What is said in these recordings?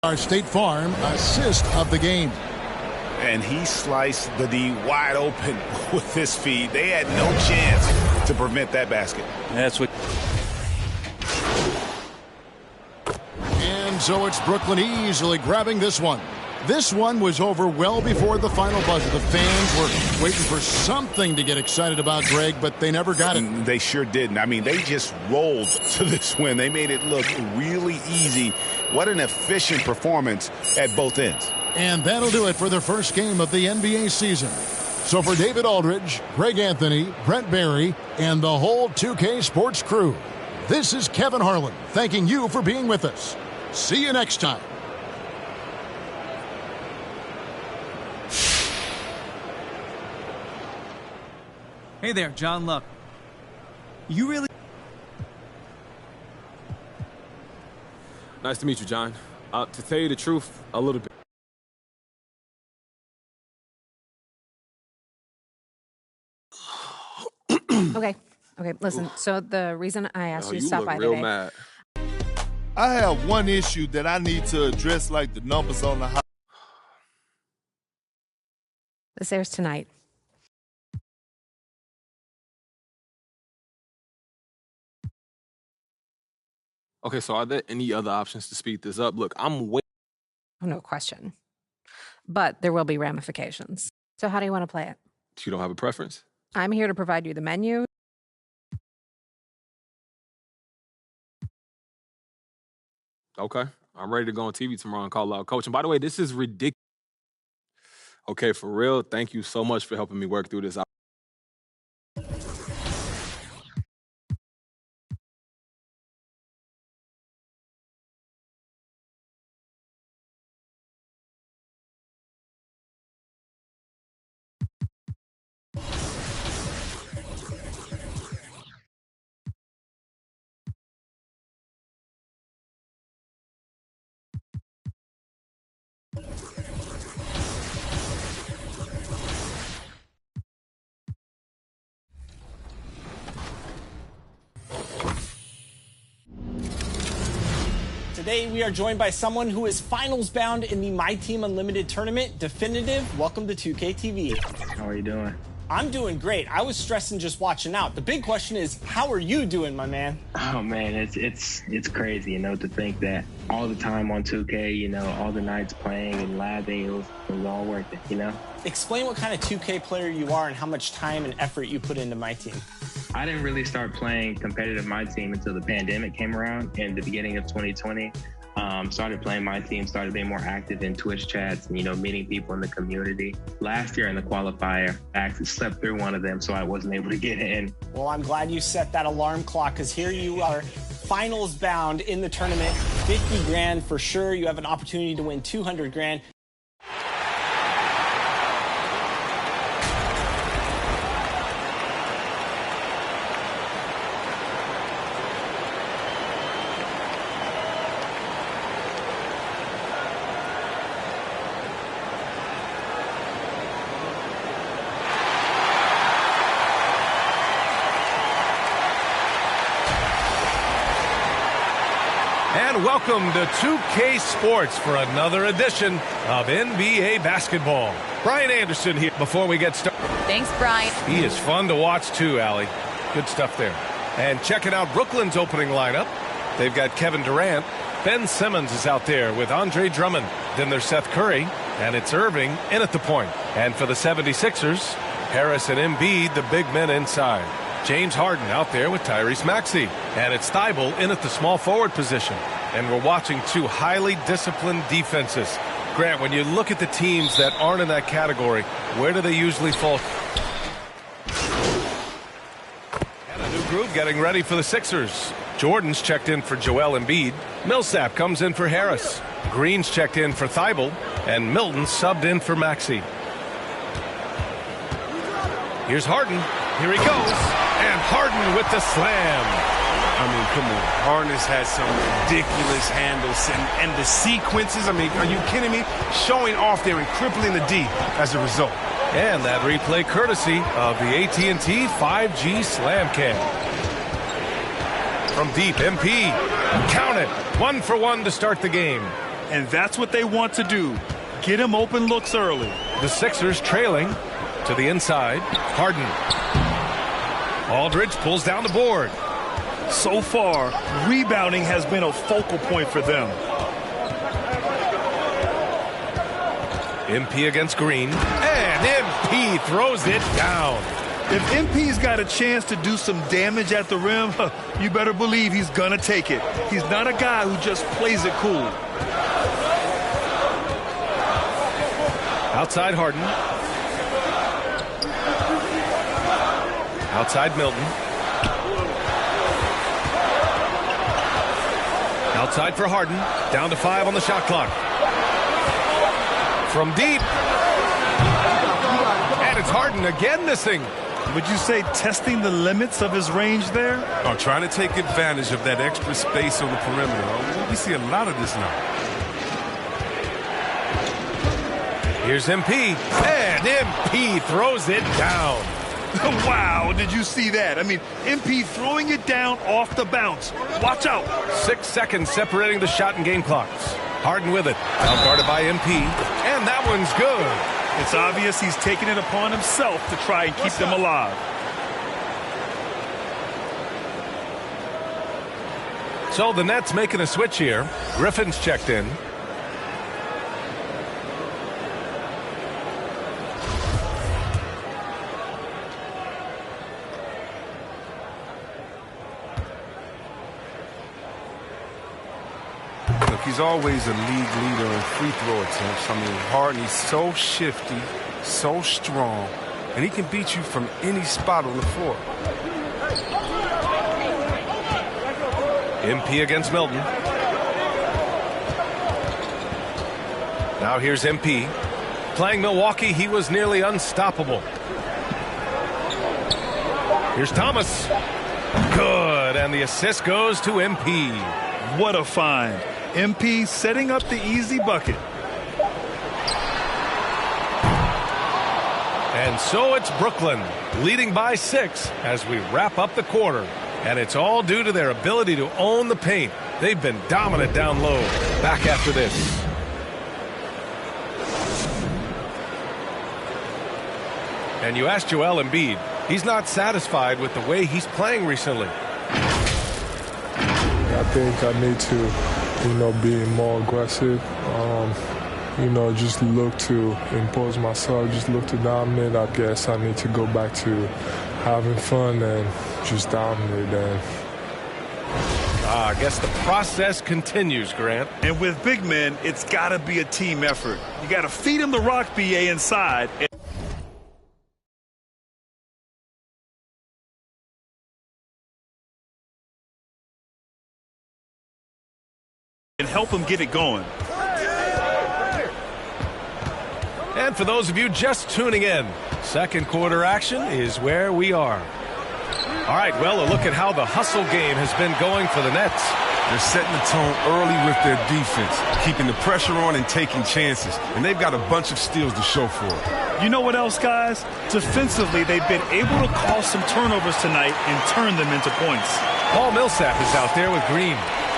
Our State Farm assist of the game. And he sliced the D wide open with his feed. They had no chance to prevent that basket. That's what. And so it's Brooklyn easily grabbing this one. This one was over well before the final buzzer. The fans were waiting for something to get excited about, Greg, but they never got it. They sure didn't. I mean, they just rolled to this win. They made it look really easy. What an efficient performance at both ends. And that'll do it for the first game of the NBA season. So for David Aldridge, Greg Anthony, Brent Barry, and the whole 2K Sports crew, this is Kevin Harlan thanking you for being with us. See you next time. Hey there, John Luck. You really... Nice to meet you, John. To tell you the truth, a little bit. Okay, listen, so the reason I asked you to stop by real today... mad. I have one issue that I need to address, like the numbers on the house. This airs tonight. Okay, so are there any other options to speed this up? Look, I'm waiting. Oh, no question. But there will be ramifications. So how do you want to play it? You don't have a preference? I'm here to provide you the menu. Okay, I'm ready to go on TV tomorrow and call out coach. And by the way, this is ridiculous. Okay, for real, thank you so much for helping me work through this. Today, we are joined by someone who is finals bound in the My Team Unlimited tournament. Definitive, welcome to 2K TV. How are you doing? I'm doing great. I was stressing just watching out. The big question is, how are you doing, my man? Oh man, it's crazy, to think that all the time on 2K, all the nights playing and labbing, it was all worth it, Explain what kind of 2K player you are and how much time and effort you put into My Team. I didn't really start playing competitive My Team until the pandemic came around in the beginning of 2020. Started playing My Team, started being more active in Twitch chats, and, meeting people in the community. Last year in the qualifier, I actually slept through one of them, so I wasn't able to get in. Well, I'm glad you set that alarm clock, because here you are, finals bound in the tournament, 50 grand for sure. You have an opportunity to win 200 grand. And welcome to 2K Sports for another edition of NBA basketball. Brian Anderson here before we get started. Thanks, Brian. He is fun to watch too, Allie. Good stuff there. And checking out Brooklyn's opening lineup. They've got Kevin Durant. Ben Simmons is out there with Andre Drummond. Then there's Seth Curry. And it's Irving in at the point. And for the 76ers, Harris and Embiid, the big men inside. James Harden out there with Tyrese Maxey. And it's Thibault in at the small forward position. And we're watching two highly disciplined defenses. Grant, when you look at the teams that aren't in that category, where do they usually fall? And a new group getting ready for the Sixers. Jordan's checked in for Joel Embiid. Millsap comes in for Harris. Green's checked in for Thibault. And Milton subbed in for Maxey. Here's Harden. Here he goes. And Harden with the slam. I mean, come on. Harden has had some ridiculous handles and the sequences. I mean, are you kidding me? Showing off there and crippling the D as a result. And that replay courtesy of the AT&T 5G Slam Cam. From deep, MP. Count it. 1 for 1 to start the game. and that's what they want to do. Get him open looks early. The Sixers trailing to the inside. Harden. Aldridge pulls down the board. So far, rebounding has been a focal point for them. MP against Green. And MP throws it down. If MP's got a chance to do some damage at the rim, you better believe he's going to take it. He's not a guy who just plays it cool. Outside Harden. Outside Milton. Outside for Harden. Down to 5 on the shot clock. From deep. And it's Harden again missing. Would you say testing the limits of his range there? Oh, trying to take advantage of that extra space on the perimeter. Oh, we see a lot of this now. Here's MP. And MP throws it down. Wow, did you see that? I mean, MP throwing it down off the bounce. Watch out. 6 seconds separating the shot and game clocks. Harden with it. Out guarded by MP. And that one's good. It's obvious he's taking it upon himself to try and keep them alive. So the Nets making a switch here. Griffin's checked in. He's always a league leader in free throw attempts. I mean, Harden, he's so shifty, so strong, and he can beat you from any spot on the floor. MP against Milton. Now here's MP. Playing Milwaukee, he was nearly unstoppable. Here's Thomas. Good, and the assist goes to MP. What a find. MP setting up the easy bucket. And so it's Brooklyn leading by 6 as we wrap up the quarter. And it's all due to their ability to own the paint. They've been dominant down low. Back after this. And you asked Joel Embiid. He's not satisfied with the way he's playing recently. I think I need to, be more aggressive. Just look to impose myself, just look to dominate. I guess I need to go back to having fun and just dominate. I guess the process continues, Grant. And with big men, it's got to be a team effort. You got to feed him the rock, BA, inside. And help him get it going. And for those of you just tuning in, second quarter action is where we are. All right, well, a look at how the hustle game has been going for the Nets. They're setting the tone early with their defense, keeping the pressure on and taking chances. And they've got a bunch of steals to show for it. You know what else, guys? Defensively, they've been able to cause some turnovers tonight and turn them into points. Paul Millsap is out there with Green.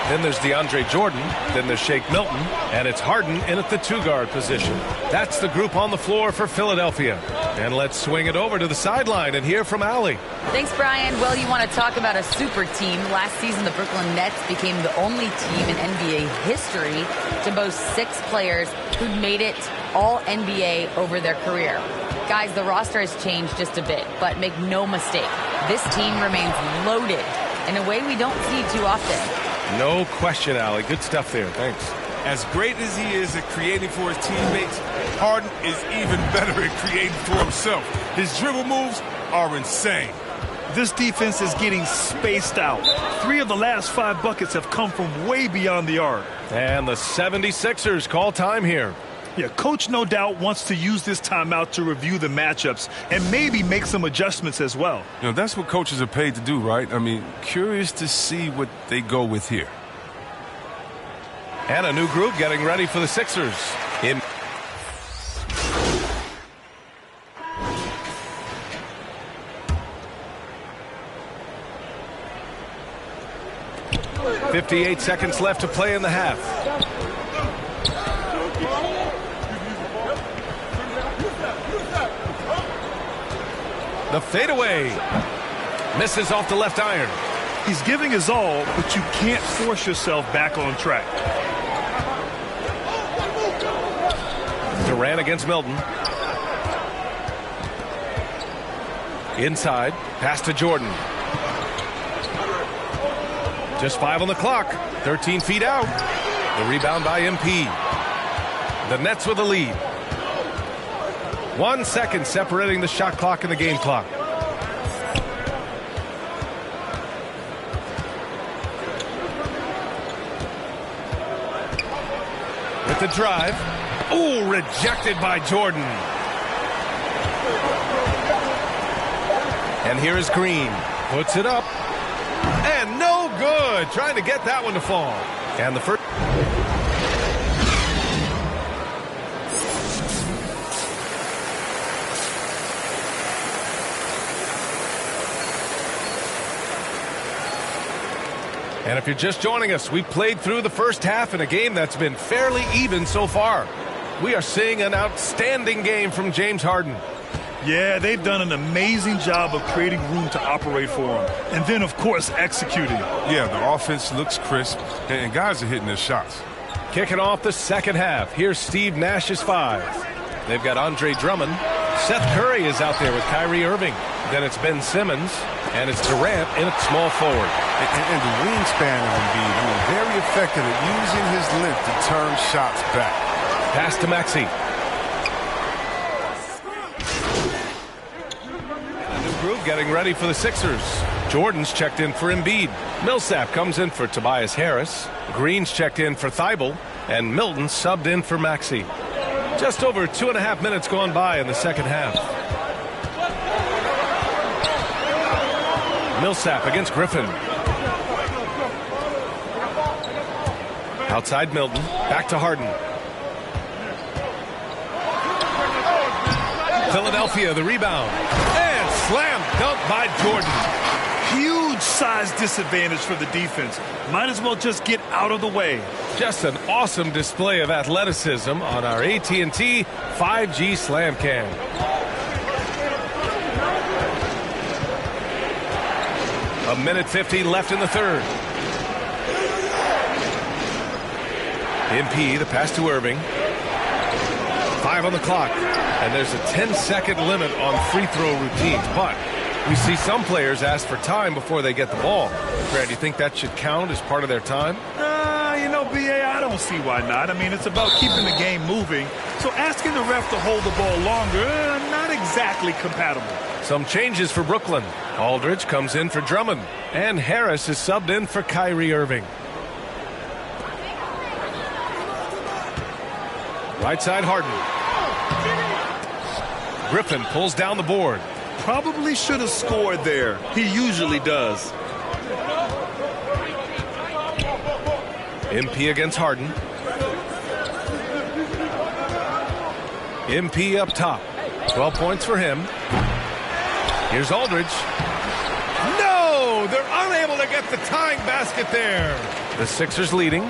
Then there's DeAndre Jordan. Then there's Shake Milton. And it's Harden in at the 2-guard position. That's the group on the floor for Philadelphia. And let's swing it over to the sideline and hear from Allie. Thanks, Brian. Well, you want to talk about a super team. Last season, the Brooklyn Nets became the only team in NBA history to boast 6 players who'd made it all NBA over their career. Guys, the roster has changed just a bit, but make no mistake, this team remains loaded in a way we don't see too often. No question, Allie. Good stuff there. Thanks. As great as he is at creating for his teammates, Harden is even better at creating for himself. His dribble moves are insane. This defense is getting spaced out. 3 of the last 5 buckets have come from way beyond the arc. And the 76ers call time here. Yeah, coach no doubt wants to use this timeout to review the matchups and maybe make some adjustments as well. That's what coaches are paid to do, right? I mean, curious to see what they go with here. And a new group getting ready for the Sixers. In 58 seconds left to play in the half. The fadeaway. Misses off the left iron. He's giving his all, but you can't force yourself back on track. Durant against Milton. Inside. Pass to Jordan. Just 5 on the clock. 13 feet out. The rebound by MP. The Nets with the lead. 1 second separating the shot clock and the game clock. With the drive. Ooh, rejected by Jordan. And here is Green. Puts it up. And no good. Trying to get that one to fall. And the first. And if you're just joining us, we played through the first half in a game that's been fairly even so far. We are seeing an outstanding game from James Harden. Yeah, they've done an amazing job of creating room to operate for him. And then, of course, executing. Yeah, the offense looks crisp, and guys are hitting their shots. Kicking off the second half. Here's Steve Nash's 5. They've got Andre Drummond. Seth Curry is out there with Kyrie Irving. Then it's Ben Simmons, and it's Durant in at small forward. And the wingspan of Embiid, very effective at using his length to turn shots back. Pass to Maxey. New group getting ready for the Sixers. Jordan's checked in for Embiid. Millsap comes in for Tobias Harris. Green's checked in for Thibault. And Milton subbed in for Maxey. Just over 2.5 minutes gone by in the second half. Millsap against Griffin. Outside Milton. Back to Harden. Philadelphia, the rebound. And slam dunk by Jordan. Huge size disadvantage for the defense. Might as well just get out of the way. Just an awesome display of athleticism on our AT&T 5G Slam Cam. A minute 50 left in the third. MP, the pass to Irving. 5 on the clock. And there's a 10-second limit on free throw routines. But we see some players ask for time before they get the ball. Brad, do you think that should count as part of their time? You know, B.A., I don't see why not. I mean, it's about keeping the game moving. So asking the ref to hold the ball longer, not exactly compatible. Some changes for Brooklyn. Aldridge comes in for Drummond. And Harris is subbed in for Kyrie Irving. Right side Harden. Griffin pulls down the board. Probably should have scored there. He usually does. MP against Harden. MP up top. 12 points for him. Here's Aldridge. No! They're unable to get the tying basket there. The Sixers leading.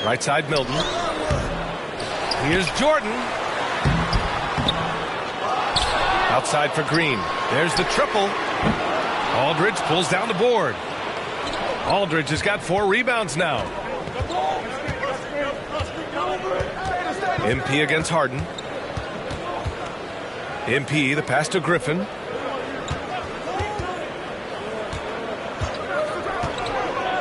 Right side Milton. Here's Jordan. Outside for Green. There's the triple. Aldridge pulls down the board. Aldridge has got 4 rebounds now. MP against Harden. MP, the pass to Griffin.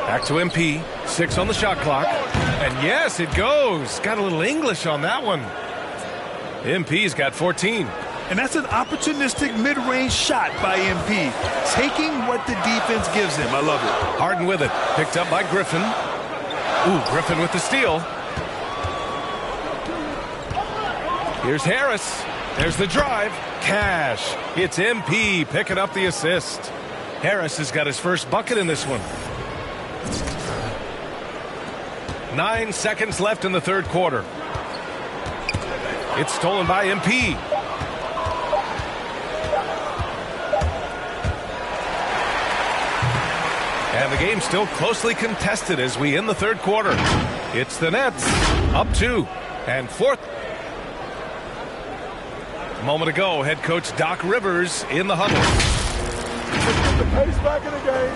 Back to MP. 6 on the shot clock. And yes, it goes. Got a little English on that one. MP's got 14. And that's an opportunistic mid-range shot by MP. Taking what the defense gives him. I love it. Harden with it. Picked up by Griffin. Ooh, Griffin with the steal. Here's Harris. There's the drive. Cash. It's MP picking up the assist. Harris has got his first bucket in this one. 9 seconds left in the third quarter. It's stolen by MP. And the game's still closely contested as we end the third quarter. It's the Nets up 2 and fourth. A moment ago, head coach Doc Rivers in the huddle. Let's get the pace back in the game.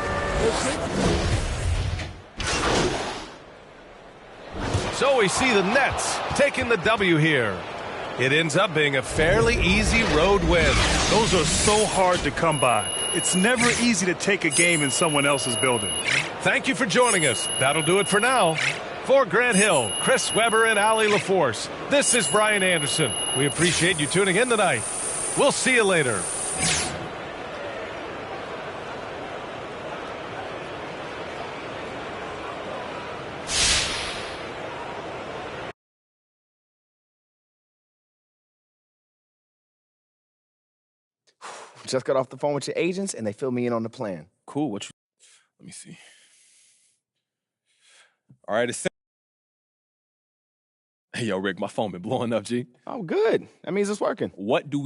So we see the Nets taking the W here. It ends up being a fairly easy road win. Those are so hard to come by. It's never easy to take a game in someone else's building. Thank you for joining us. That'll do it for now. For Grant Hill, Chris Webber, and Allie LaForce, this is Brian Anderson. We appreciate you tuning in tonight. We'll see you later. Just got off the phone with your agents, and they filled me in on the plan. Cool. Let me see. All right. Hey, yo, Rick, my phone been blowing up, G. Oh, good. That means it's working. What do we